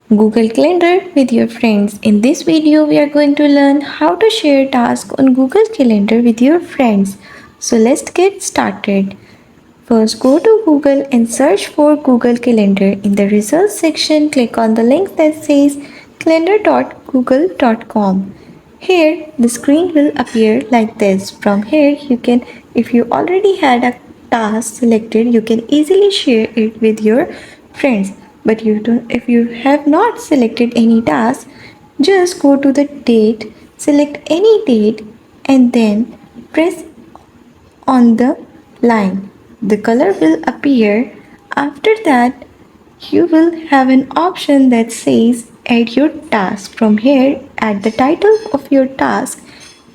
Google Calendar with your friends. In this video, we are going to learn how to share tasks on Google Calendar with your friends. So let's get started. First, go to Google and search for Google Calendar. In the results section, click on the link that says calendar.google.com. Here, the screen will appear like this. From here, if you already had a task selected, you can easily share it with your friends. But if you have not selected any task, just go to the date, select any date, and then press on the line. The color will appear. After that, you will have an option that says add your task. From here, add the title of your task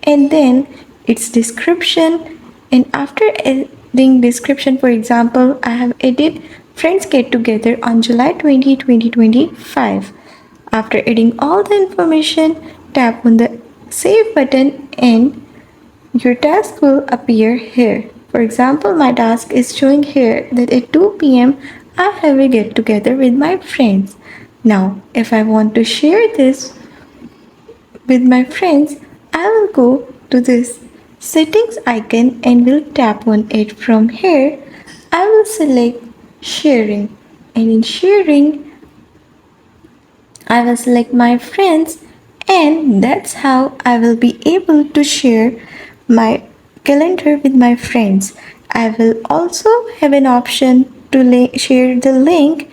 and then its description. And after adding description, for example, I have added friends get together on July 20, 2025. After adding all the information, tap on the save button and your task will appear here. For example, my task is showing here that at 2 p.m. I have a get together with my friends. Now, if I want to share this with my friends, I will go to this settings icon and will tap on it. From here, I will select sharing, and in sharing, I will select my friends, and that's how I will be able to share my calendar with my friends. I will also have an option to share the link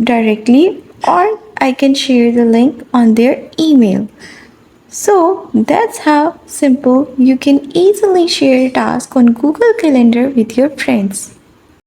directly, or I can share the link on their email. So that's how simple you can easily share tasks on Google Calendar with your friends.